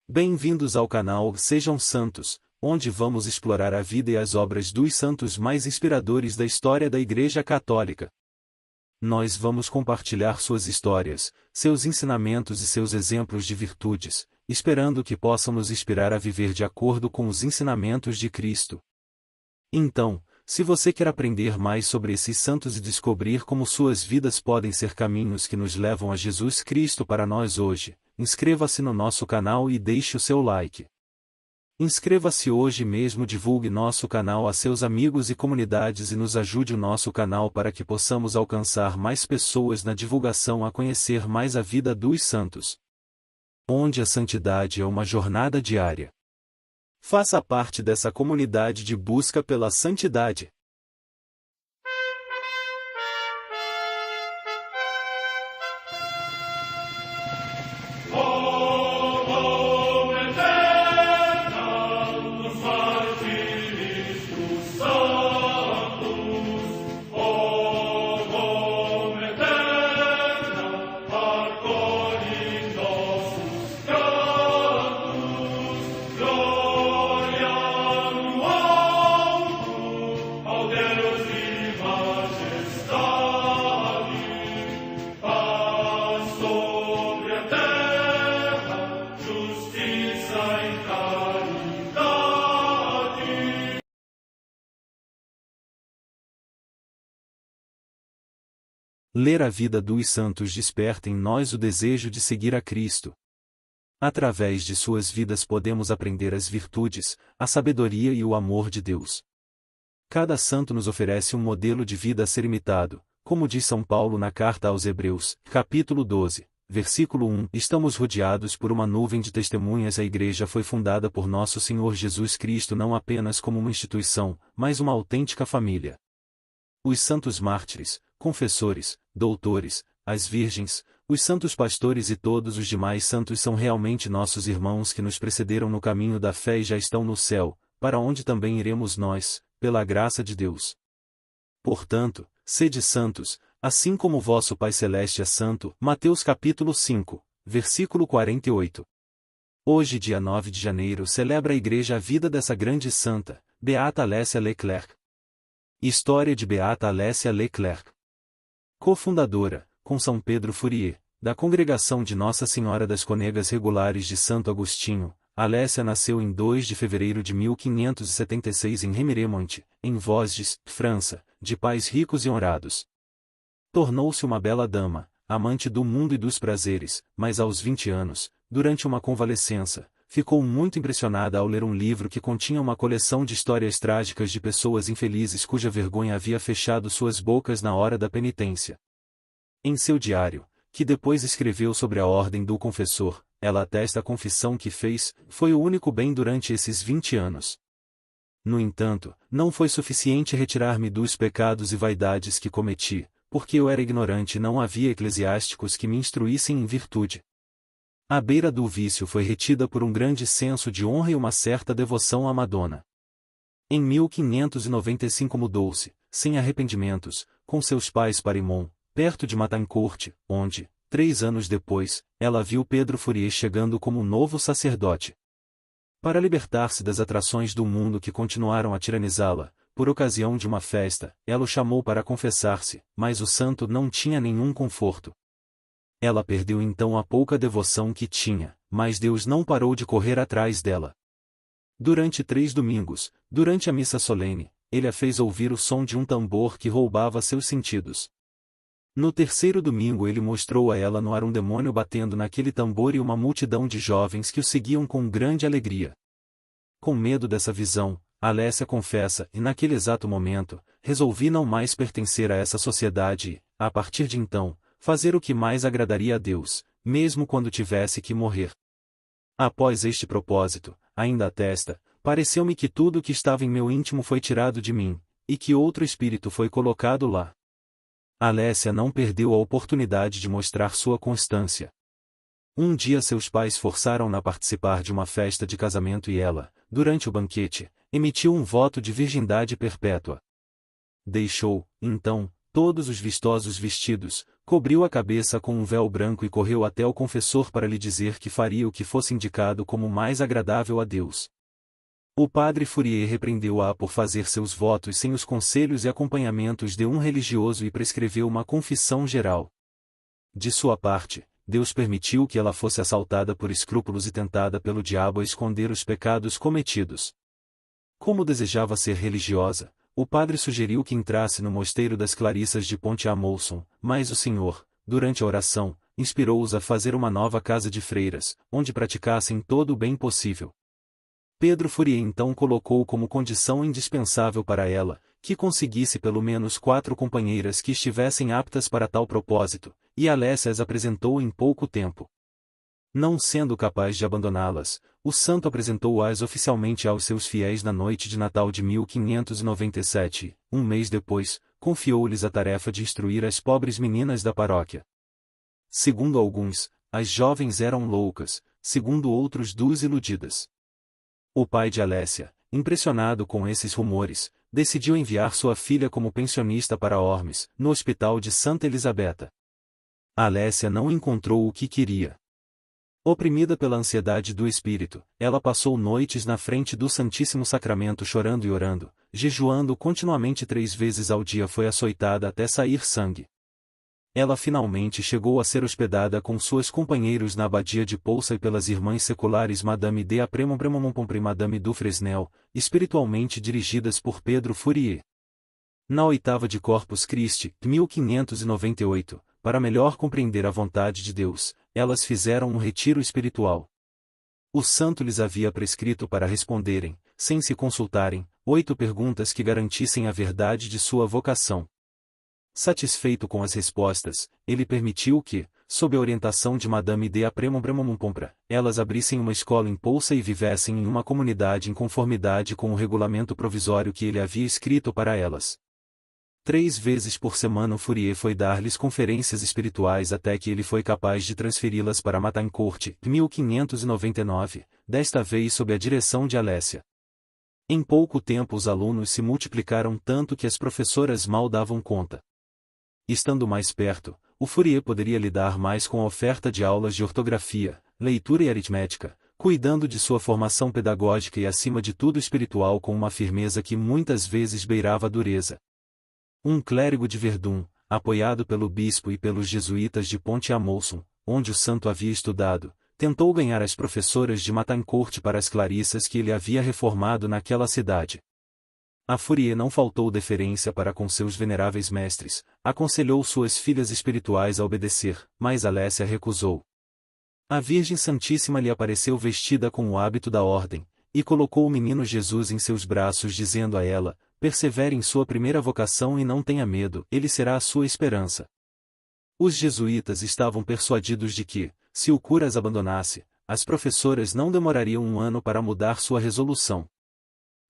Bem-vindos ao canal Sejam Santos, onde vamos explorar a vida e as obras dos santos mais inspiradores da história da Igreja Católica. Nós vamos compartilhar suas histórias, seus ensinamentos e seus exemplos de virtudes, esperando que possam nos inspirar a viver de acordo com os ensinamentos de Cristo. Então, se você quer aprender mais sobre esses santos e descobrir como suas vidas podem ser caminhos que nos levam a Jesus Cristo para nós hoje, inscreva-se no nosso canal e deixe o seu like. Inscreva-se hoje mesmo, divulgue nosso canal a seus amigos e comunidades e nos ajude o nosso canal para que possamos alcançar mais pessoas na divulgação a conhecer mais a vida dos santos. Onde a santidade é uma jornada diária. Faça parte dessa comunidade de busca pela santidade. Ler a vida dos santos desperta em nós o desejo de seguir a Cristo. Através de suas vidas podemos aprender as virtudes, a sabedoria e o amor de Deus. Cada santo nos oferece um modelo de vida a ser imitado, como diz São Paulo na carta aos Hebreus, capítulo 12, versículo 1. Estamos rodeados por uma nuvem de testemunhas. A Igreja foi fundada por nosso Senhor Jesus Cristo não apenas como uma instituição, mas uma autêntica família. Os santos mártires, confessores, doutores, as virgens, os santos pastores e todos os demais santos são realmente nossos irmãos que nos precederam no caminho da fé e já estão no céu, para onde também iremos nós, pela graça de Deus. Portanto, sede santos, assim como vosso Pai Celeste é santo. Mateus capítulo 5, versículo 48. Hoje, dia 9 de janeiro, celebra a Igreja a vida dessa grande santa, Beata Alessia Leclerc. História de Beata Alessia Leclerc. Cofundadora, com São Pedro Fourier, da Congregação de Nossa Senhora das Cônegas Regulares de Santo Agostinho, Alessia nasceu em 2 de fevereiro de 1576 em Remiremont, em Vosges, França, de pais ricos e honrados. Tornou-se uma bela dama, amante do mundo e dos prazeres, mas aos 20 anos, durante uma convalescença, ficou muito impressionada ao ler um livro que continha uma coleção de histórias trágicas de pessoas infelizes cuja vergonha havia fechado suas bocas na hora da penitência. Em seu diário, que depois escreveu sobre a ordem do confessor, ela atesta a confissão que fez: foi o único bem durante esses 20 anos. No entanto, não foi suficiente retirar-me dos pecados e vaidades que cometi, porque eu era ignorante e não havia eclesiásticos que me instruíssem em virtude. A beira do vício foi retida por um grande senso de honra e uma certa devoção à Madonna. Em 1595 mudou-se, sem arrependimentos, com seus pais para Imont, perto de Matancourt, onde, 3 anos depois, ela viu Pedro Fourier chegando como um novo sacerdote. Para libertar-se das atrações do mundo que continuaram a tiranizá-la, por ocasião de uma festa, ela o chamou para confessar-se, mas o santo não tinha nenhum conforto. Ela perdeu então a pouca devoção que tinha, mas Deus não parou de correr atrás dela. Durante 3 domingos, durante a missa solene, ele a fez ouvir o som de um tambor que roubava seus sentidos. No 3º domingo ele mostrou a ela no ar um demônio batendo naquele tambor e uma multidão de jovens que o seguiam com grande alegria. Com medo dessa visão, Alessia confessa: e naquele exato momento, resolvi não mais pertencer a essa sociedade e, a partir de então, fazer o que mais agradaria a Deus, mesmo quando tivesse que morrer. Após este propósito, ainda atesta, pareceu-me que tudo o que estava em meu íntimo foi tirado de mim, e que outro espírito foi colocado lá. Alessia não perdeu a oportunidade de mostrar sua constância. Um dia seus pais forçaram-na a participar de uma festa de casamento e ela, durante o banquete, emitiu um voto de virgindade perpétua. Deixou, então, todos os vistosos vestidos, cobriu a cabeça com um véu branco e correu até o confessor para lhe dizer que faria o que fosse indicado como mais agradável a Deus. O padre Fourier repreendeu-a por fazer seus votos sem os conselhos e acompanhamentos de um religioso e prescreveu uma confissão geral. De sua parte, Deus permitiu que ela fosse assaltada por escrúpulos e tentada pelo diabo a esconder os pecados cometidos. Como desejava ser religiosa, o padre sugeriu que entrasse no mosteiro das Clarissas de Pont-à-Mousson, mas o Senhor, durante a oração, inspirou-os a fazer uma nova casa de freiras, onde praticassem todo o bem possível. Pedro Fourier então colocou como condição indispensável para ela, que conseguisse pelo menos 4 companheiras que estivessem aptas para tal propósito, e Alessia as apresentou em pouco tempo. Não sendo capaz de abandoná-las, o santo apresentou-as oficialmente aos seus fiéis na noite de Natal de 1597, um mês depois, confiou-lhes a tarefa de instruir as pobres meninas da paróquia. Segundo alguns, as jovens eram loucas, segundo outros desiludidas. O pai de Alessia, impressionado com esses rumores, decidiu enviar sua filha como pensionista para Ormes, no hospital de Santa Elisabetta. Alessia não encontrou o que queria. Oprimida pela ansiedade do espírito, ela passou noites na frente do Santíssimo Sacramento chorando e orando, jejuando continuamente 3 vezes ao dia. Foi açoitada até sair sangue. Ela finalmente chegou a ser hospedada com seus companheiros na abadia de Poussa e pelas irmãs seculares Madame de Apremont e Madame du Fresnel, espiritualmente dirigidas por Pedro Fourier. Na oitava de Corpus Christi, 1598, para melhor compreender a vontade de Deus, elas fizeram um retiro espiritual. O santo lhes havia prescrito para responderem, sem se consultarem, 8 perguntas que garantissem a verdade de sua vocação. Satisfeito com as respostas, ele permitiu que, sob a orientação de Madame de Apremont, elas abrissem uma escola em Poussa e vivessem em uma comunidade em conformidade com o regulamento provisório que ele havia escrito para elas. 3 vezes por semana Fourier foi dar-lhes conferências espirituais até que ele foi capaz de transferi-las para Matancourt, 1599, desta vez sob a direção de Alessia. Em pouco tempo os alunos se multiplicaram tanto que as professoras mal davam conta. Estando mais perto, o Fourier poderia lidar mais com a oferta de aulas de ortografia, leitura e aritmética, cuidando de sua formação pedagógica e acima de tudo espiritual com uma firmeza que muitas vezes beirava a dureza. Um clérigo de Verdun, apoiado pelo bispo e pelos jesuítas de Pont-à-Mousson, onde o santo havia estudado, tentou ganhar as professoras de Matancourt para as Clarissas que ele havia reformado naquela cidade. A Fourier não faltou deferência para com seus veneráveis mestres, aconselhou suas filhas espirituais a obedecer, mas Alessia recusou. A Virgem Santíssima lhe apareceu vestida com o hábito da ordem, e colocou o menino Jesus em seus braços dizendo a ela: persevere em sua primeira vocação e não tenha medo, ele será a sua esperança. Os jesuítas estavam persuadidos de que, se o cura as abandonasse, as professoras não demorariam 1 ano para mudar sua resolução.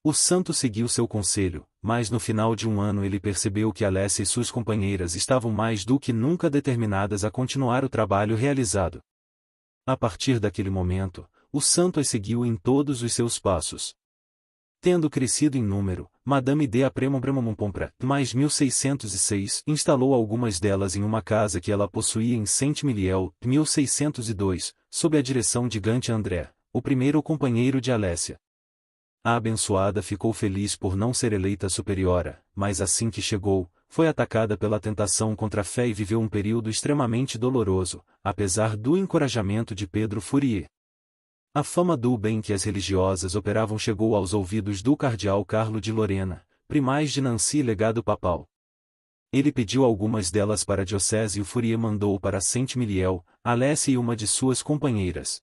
O santo seguiu seu conselho, mas no final de 1 ano ele percebeu que Alessia e suas companheiras estavam mais do que nunca determinadas a continuar o trabalho realizado. A partir daquele momento, o santo as seguiu em todos os seus passos. Tendo crescido em número, Madame de Apremont, mais 1606, instalou algumas delas em uma casa que ela possuía em Saint-Miliel, 1602, sob a direção de Gante André, o primeiro companheiro de Alessia. A abençoada ficou feliz por não ser eleita superiora, mas assim que chegou, foi atacada pela tentação contra a fé e viveu um período extremamente doloroso, apesar do encorajamento de Pedro Fourier. A fama do bem que as religiosas operavam chegou aos ouvidos do cardeal Carlo de Lorena, primaz de Nancy e legado papal. Ele pediu algumas delas para a diocese e o Fourier mandou para Saint-Miliel, Alessia e uma de suas companheiras.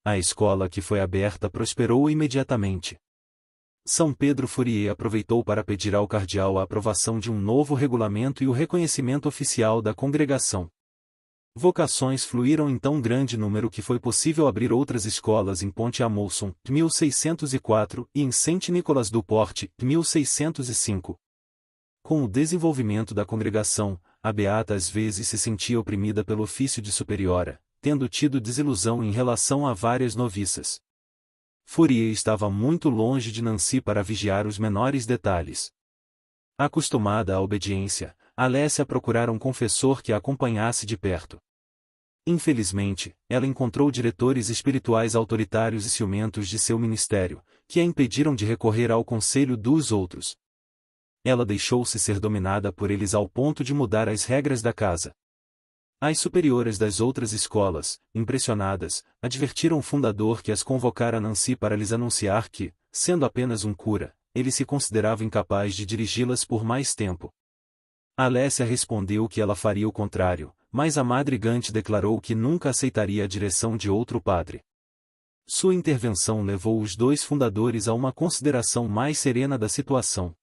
A escola que foi aberta prosperou imediatamente. São Pedro Fourier aproveitou para pedir ao cardeal a aprovação de um novo regulamento e o reconhecimento oficial da congregação. Vocações fluíram em tão grande número que foi possível abrir outras escolas em Pont-à-Mousson, 1604, e em Saint-Nicolas-du-Port, 1605. Com o desenvolvimento da congregação, a beata às vezes se sentia oprimida pelo ofício de superiora, tendo tido desilusão em relação a várias noviças. Fourier estava muito longe de Nancy para vigiar os menores detalhes. Acostumada à obediência, Alessia procurara um confessor que a acompanhasse de perto. Infelizmente, ela encontrou diretores espirituais autoritários e ciumentos de seu ministério, que a impediram de recorrer ao conselho dos outros. Ela deixou-se ser dominada por eles ao ponto de mudar as regras da casa. As superioras das outras escolas, impressionadas, advertiram o fundador que as convocara a Nancy para lhes anunciar que, sendo apenas um cura, ele se considerava incapaz de dirigi-las por mais tempo. Alessia respondeu que ela faria o contrário, mas a Madre Gante declarou que nunca aceitaria a direção de outro padre. Sua intervenção levou os dois fundadores a uma consideração mais serena da situação.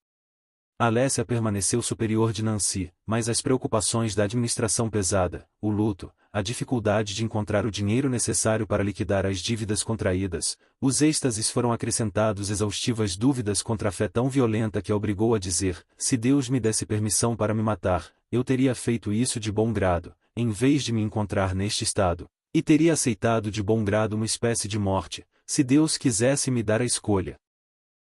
Alessia permaneceu superior de Nancy, mas as preocupações da administração pesada, o luto, a dificuldade de encontrar o dinheiro necessário para liquidar as dívidas contraídas, os êxtases foram acrescentados exaustivas dúvidas contra a fé tão violenta que a obrigou a dizer: se Deus me desse permissão para me matar, eu teria feito isso de bom grado, em vez de me encontrar neste estado, e teria aceitado de bom grado uma espécie de morte, se Deus quisesse me dar a escolha.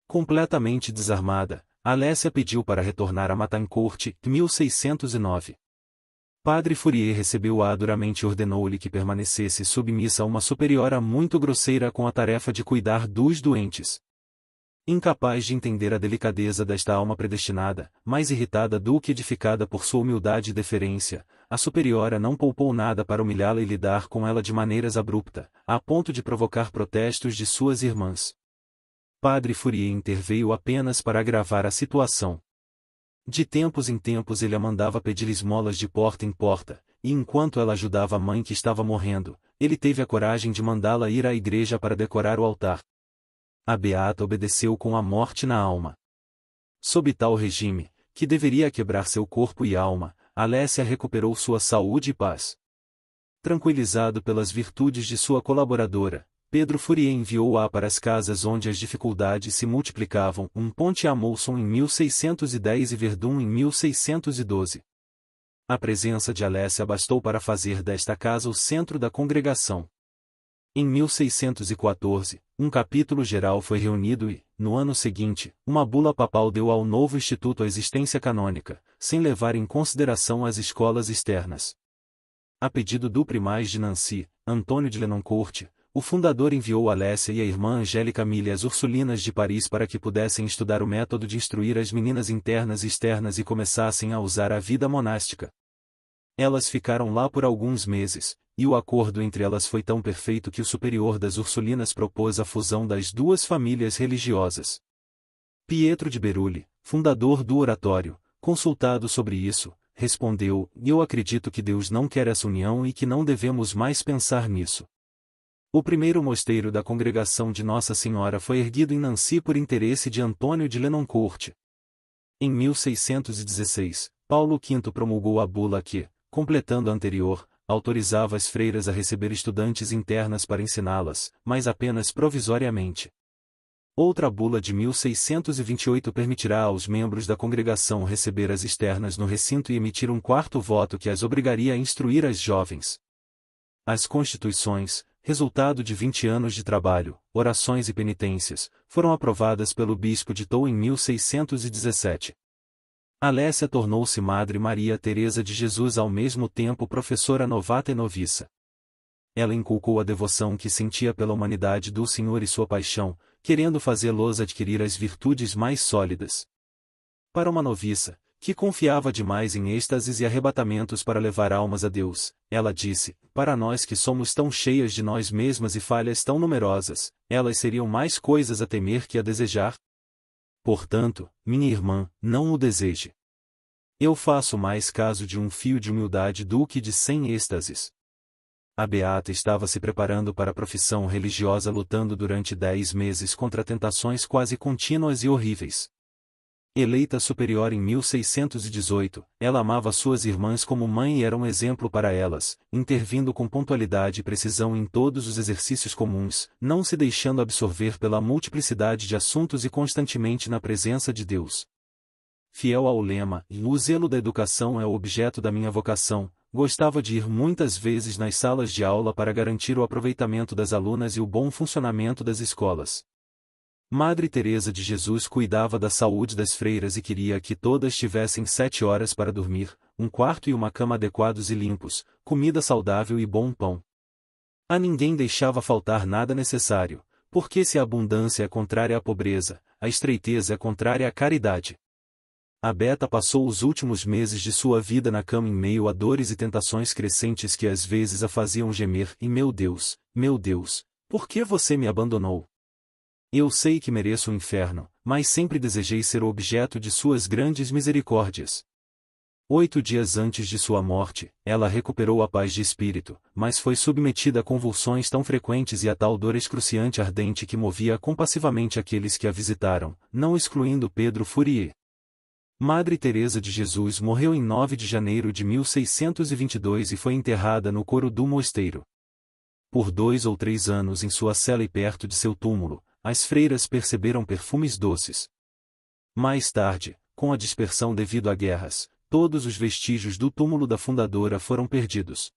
Completamente desarmada, Alessia pediu para retornar a Matancourt, 1609. Padre Fourier recebeu-a duramente e ordenou-lhe que permanecesse submissa a uma superiora muito grosseira com a tarefa de cuidar dos doentes. Incapaz de entender a delicadeza desta alma predestinada, mais irritada do que edificada por sua humildade e deferência, a superiora não poupou nada para humilhá-la e lidar com ela de maneiras abruptas, a ponto de provocar protestos de suas irmãs. Padre Fourier interveio apenas para agravar a situação. De tempos em tempos ele a mandava pedir esmolas de porta em porta, e enquanto ela ajudava a mãe que estava morrendo, ele teve a coragem de mandá-la ir à igreja para decorar o altar. A beata obedeceu com a morte na alma. Sob tal regime, que deveria quebrar seu corpo e alma, Alessia recuperou sua saúde e paz. Tranquilizado pelas virtudes de sua colaboradora, Pedro Fourier enviou-a para as casas onde as dificuldades se multiplicavam, Pont-à-Mousson em 1610 e Verdun em 1612. A presença de Alessia bastou para fazer desta casa o centro da congregação. Em 1614, um capítulo geral foi reunido e, no ano seguinte, uma bula papal deu ao novo instituto a existência canônica, sem levar em consideração as escolas externas. A pedido do primaz de Nancy, Antônio de Lenoncourt, o fundador enviou Alessia e a irmã Angélica Mille às Ursulinas de Paris para que pudessem estudar o método de instruir as meninas internas e externas e começassem a usar a vida monástica. Elas ficaram lá por alguns meses, e o acordo entre elas foi tão perfeito que o superior das Ursulinas propôs a fusão das duas famílias religiosas. Pietro de Berulle, fundador do oratório, consultado sobre isso, respondeu: eu acredito que Deus não quer essa união e que não devemos mais pensar nisso. O primeiro mosteiro da congregação de Nossa Senhora foi erguido em Nancy por interesse de Antônio de Lenoncourt. Em 1616, Paulo V promulgou a bula que, completando a anterior, autorizava as freiras a receber estudantes internas para ensiná-las, mas apenas provisoriamente. Outra bula de 1628 permitirá aos membros da congregação receber as externas no recinto e emitir um quarto voto que as obrigaria a instruir as jovens. As constituições, resultado de 20 anos de trabalho, orações e penitências, foram aprovadas pelo bispo de Tours em 1617. Alessia tornou-se Madre Maria Teresa de Jesus ao mesmo tempo professora novata e noviça. Ela inculcou a devoção que sentia pela humanidade do Senhor e sua paixão, querendo fazê-los adquirir as virtudes mais sólidas. Para uma noviça, que confiava demais em êxtases e arrebatamentos para levar almas a Deus, ela disse: para nós que somos tão cheias de nós mesmas e falhas tão numerosas, elas seriam mais coisas a temer que a desejar. Portanto, minha irmã, não o deseje. Eu faço mais caso de um fio de humildade do que de 100 êxtases. A beata estava se preparando para a profissão religiosa lutando durante 10 meses contra tentações quase contínuas e horríveis. Eleita superior em 1618, ela amava suas irmãs como mãe e era um exemplo para elas, intervindo com pontualidade e precisão em todos os exercícios comuns, não se deixando absorver pela multiplicidade de assuntos e constantemente na presença de Deus. Fiel ao lema, o zelo da educação é o objeto da minha vocação, gostava de ir muitas vezes nas salas de aula para garantir o aproveitamento das alunas e o bom funcionamento das escolas. Madre Teresa de Jesus cuidava da saúde das freiras e queria que todas tivessem 7 horas para dormir, um quarto e uma cama adequados e limpos, comida saudável e bom pão. A ninguém deixava faltar nada necessário, porque se a abundância é contrária à pobreza, a estreiteza é contrária à caridade. A Beta passou os últimos meses de sua vida na cama em meio a dores e tentações crescentes que às vezes a faziam gemer e meu Deus, por que você me abandonou? Eu sei que mereço o inferno, mas sempre desejei ser o objeto de suas grandes misericórdias. 8 dias antes de sua morte, ela recuperou a paz de espírito, mas foi submetida a convulsões tão frequentes e a tal dor excruciante ardente que movia compassivamente aqueles que a visitaram, não excluindo Pedro Fourier. Madre Teresa de Jesus morreu em 9 de janeiro de 1622 e foi enterrada no coro do mosteiro. Por 2 ou 3 anos em sua cela e perto de seu túmulo, as freiras perceberam perfumes doces. Mais tarde, com a dispersão devido a guerras, todos os vestígios do túmulo da fundadora foram perdidos.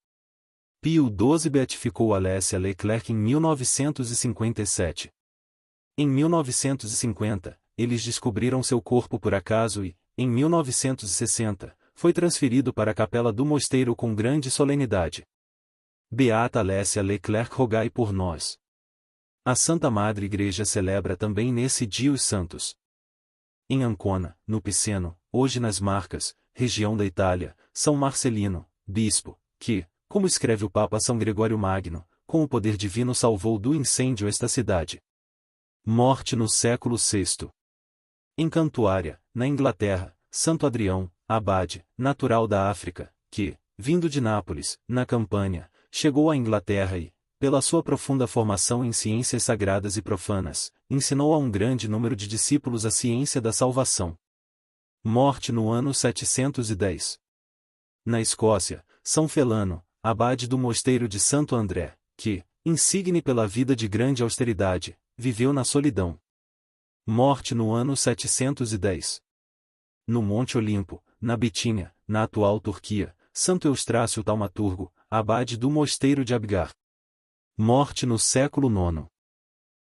Pio XII beatificou Alessia Leclerc em 1957. Em 1950, eles descobriram seu corpo por acaso e, em 1960, foi transferido para a capela do mosteiro com grande solenidade. Beata Alessia Leclerc, rogai por nós. A Santa Madre Igreja celebra também nesse dia os santos. Em Ancona, no Piceno, hoje nas Marcas, região da Itália, São Marcelino, bispo, que, como escreve o Papa São Gregório Magno, com o poder divino salvou do incêndio esta cidade. Morte no século VI. Em Cantuária, na Inglaterra, Santo Adrião, abade, natural da África, que, vindo de Nápoles, na Campânia, chegou à Inglaterra e, pela sua profunda formação em ciências sagradas e profanas, ensinou a um grande número de discípulos a ciência da salvação. Morte no ano 710. Na Escócia, São Felano, abade do mosteiro de Santo André, que, insigne pela vida de grande austeridade, viveu na solidão. Morte no ano 710. No Monte Olimpo, na Bitínia, na atual Turquia, Santo Eustrácio Taumaturgo, abade do mosteiro de Abgar. Morte no século IX.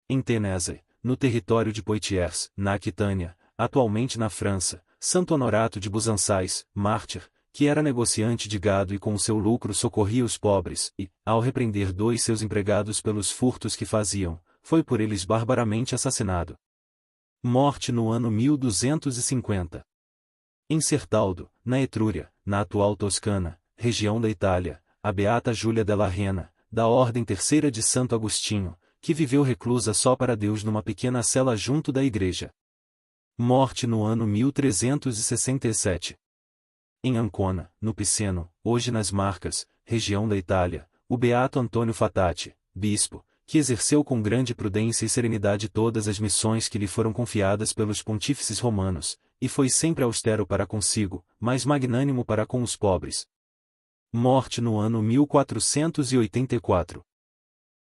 Em Ténèse, no território de Poitiers, na Aquitânia, atualmente na França, Santo Honorato de Busançais, mártir, que era negociante de gado e com o seu lucro socorria os pobres, e, ao repreender 2 seus empregados pelos furtos que faziam, foi por eles barbaramente assassinado. Morte no ano 1250. Em Certaldo, na Etrúria, na atual Toscana, região da Itália, a beata Júlia della Rena, da Ordem Terceira de Santo Agostinho, que viveu reclusa só para Deus numa pequena cela junto da igreja. Morte no ano 1367. Em Ancona, no Piceno, hoje nas Marcas, região da Itália, o beato Antônio Fatati, bispo, que exerceu com grande prudência e serenidade todas as missões que lhe foram confiadas pelos pontífices romanos, e foi sempre austero para consigo, mas magnânimo para com os pobres. Morte no ano 1484.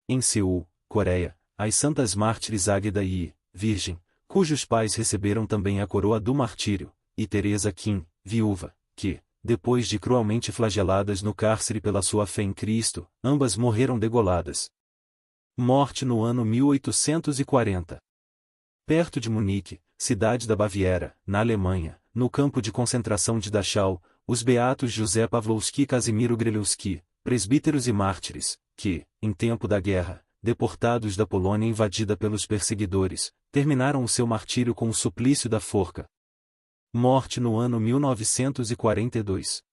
Em Seul, Coreia, as santas mártires Águeda e Virgem, cujos pais receberam também a coroa do martírio, e Teresa Kim, viúva, que, depois de cruelmente flageladas no cárcere pela sua fé em Cristo, ambas morreram degoladas. Morte no ano 1840. Perto de Munique, cidade da Baviera, na Alemanha, no campo de concentração de Dachau, os beatos José Pawlowski e Casimiro Grelewski, presbíteros e mártires, que, em tempo da guerra, deportados da Polônia invadida pelos perseguidores, terminaram o seu martírio com o suplício da forca. Morte no ano 1942.